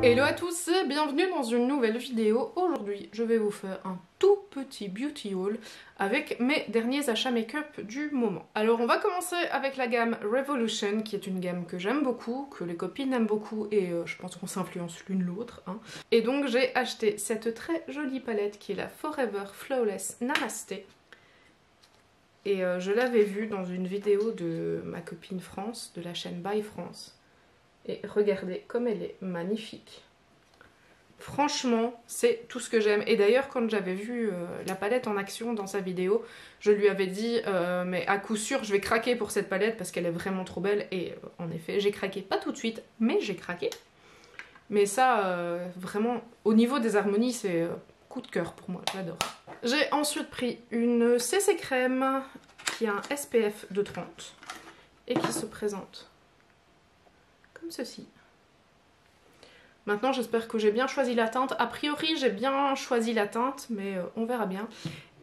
Hello à tous, bienvenue dans une nouvelle vidéo. Aujourd'hui je vais vous faire un tout petit beauty haul avec mes derniers achats make-up du moment. Alors on va commencer avec la gamme Revolution qui est une gamme que j'aime beaucoup, que les copines aiment beaucoup et je pense qu'on s'influence l'une l'autre. Et donc j'ai acheté cette très jolie palette qui est la Forever Flawless Namasté. Et je l'avais vue dans une vidéo de ma copine France, de la chaîne By France. Et regardez comme elle est magnifique. Franchement, c'est tout ce que j'aime. Et d'ailleurs, quand j'avais vu la palette en action dans sa vidéo, je lui avais dit mais à coup sûr, je vais craquer pour cette palette parce qu'elle est vraiment trop belle. Et en effet, j'ai craqué. Pas tout de suite, mais j'ai craqué. Mais ça, vraiment, au niveau des harmonies, c'est coup de cœur pour moi. J'adore. J'ai ensuite pris une CC crème qui a un SPF de 30 et qui se présente comme ceci. Maintenant j'espère que j'ai bien choisi la teinte. A priori j'ai bien choisi la teinte, mais on verra bien.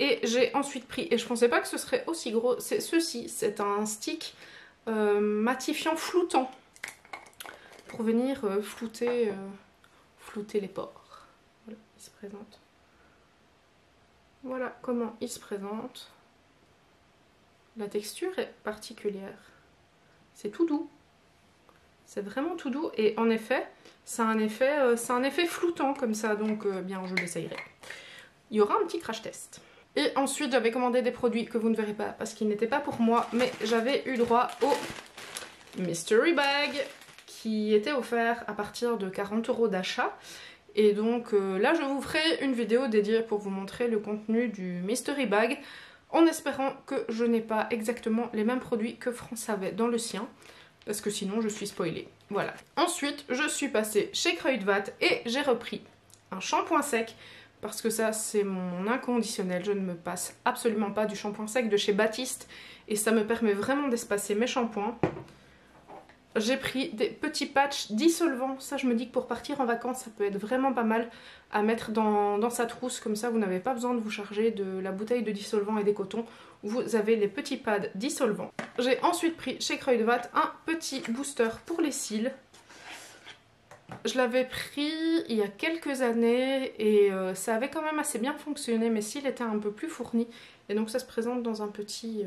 Et j'ai ensuite pris, et je pensais pas que ce serait aussi gros, c'est ceci. C'est un stick matifiant floutant pour venir flouter les pores. Voilà, il se présente. Voilà comment il se présente. La texture est particulière. C'est tout doux. C'est vraiment tout doux et en effet, c'est un effet floutant comme ça, donc bien je l'essayerai. Il y aura un petit crash test. Et ensuite j'avais commandé des produits que vous ne verrez pas parce qu'ils n'étaient pas pour moi, mais j'avais eu droit au Mystery Bag qui était offert à partir de 40 € d'achat. Et donc là je vous ferai une vidéo dédiée pour vous montrer le contenu du Mystery Bag, en espérant que je n'ai pas exactement les mêmes produits que France avait dans le sien. Parce que sinon je suis spoilée. Voilà. Ensuite, je suis passée chez Kruidvat et j'ai repris un shampoing sec. Parce que ça, c'est mon inconditionnel. Je ne me passe absolument pas du shampoing sec de chez Baptiste. Et ça me permet vraiment d'espacer mes shampoings. J'ai pris des petits patchs dissolvants. Ça, je me dis que pour partir en vacances, ça peut être vraiment pas mal à mettre dans sa trousse. Comme ça, vous n'avez pas besoin de vous charger de la bouteille de dissolvant et des cotons. Vous avez les petits pads dissolvants. J'ai ensuite pris chez Kruidvat un petit booster pour les cils. Je l'avais pris il y a quelques années et ça avait quand même assez bien fonctionné. Mes cils étaient un peu plus fournis. Et donc ça se présente dans un petit...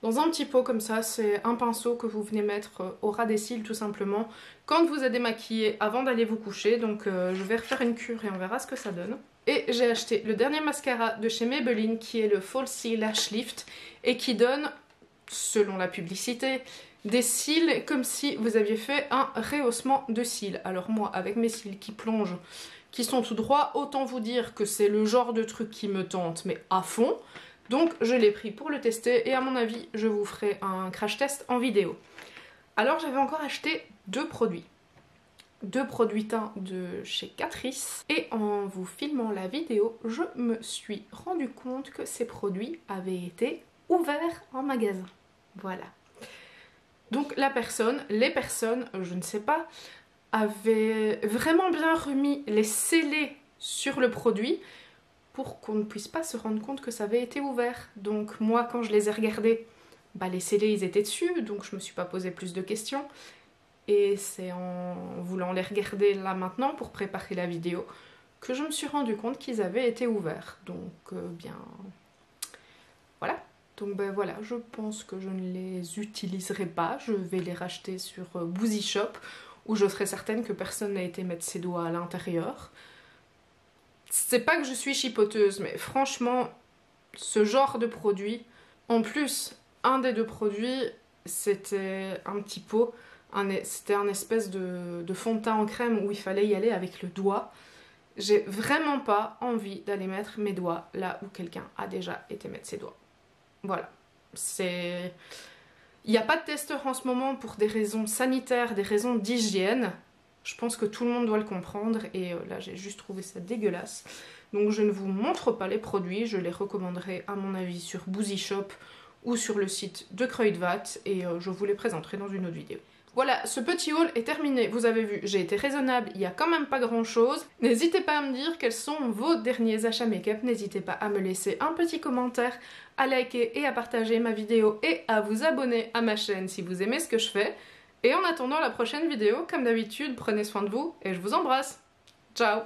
Dans un petit pot comme ça, c'est un pinceau que vous venez mettre au ras des cils tout simplement quand vous êtes démaquillé avant d'aller vous coucher. Donc je vais refaire une cure et on verra ce que ça donne. Et j'ai acheté le dernier mascara de chez Maybelline qui est le Falsies Lash Lift et qui donne, selon la publicité, des cils comme si vous aviez fait un rehaussement de cils. Alors moi, avec mes cils qui plongent, qui sont tout droits, autant vous dire que c'est le genre de truc qui me tente, mais à fond. Donc je l'ai pris pour le tester et à mon avis je vous ferai un crash test en vidéo. Alors j'avais encore acheté deux produits teints de chez Catrice et en vous filmant la vidéo je me suis rendu compte que ces produits avaient été ouverts en magasin. Voilà. Donc les personnes, je ne sais pas, avaient vraiment bien remis les scellés sur le produit pour qu'on ne puisse pas se rendre compte que ça avait été ouvert. Donc moi quand je les ai regardés, bah les scellés ils étaient dessus, donc je me suis pas posé plus de questions. Et c'est en voulant les regarder là maintenant pour préparer la vidéo que je me suis rendu compte qu'ils avaient été ouverts. Donc bien voilà. Donc ben voilà, je pense que je ne les utiliserai pas. Je vais les racheter sur Boozy Shop où je serai certaine que personne n'a été mettre ses doigts à l'intérieur. C'est pas que je suis chipoteuse, mais franchement, ce genre de produit, en plus, un des deux produits, c'était un petit pot, c'était un espèce de fond de teint en crème où il fallait y aller avec le doigt. J'ai vraiment pas envie d'aller mettre mes doigts là où quelqu'un a déjà été mettre ses doigts. Voilà, c'est... Il n'y a pas de testeur en ce moment pour des raisons sanitaires, des raisons d'hygiène. Je pense que tout le monde doit le comprendre et là j'ai juste trouvé ça dégueulasse. Donc je ne vous montre pas les produits, je les recommanderai à mon avis sur Boozy Shop ou sur le site de Kruidvat et je vous les présenterai dans une autre vidéo. Voilà, ce petit haul est terminé. Vous avez vu, j'ai été raisonnable, il n'y a quand même pas grand chose. N'hésitez pas à me dire quels sont vos derniers achats make-up. N'hésitez pas à me laisser un petit commentaire, à liker et à partager ma vidéo et à vous abonner à ma chaîne si vous aimez ce que je fais. Et en attendant la prochaine vidéo, comme d'habitude, prenez soin de vous et je vous embrasse. Ciao!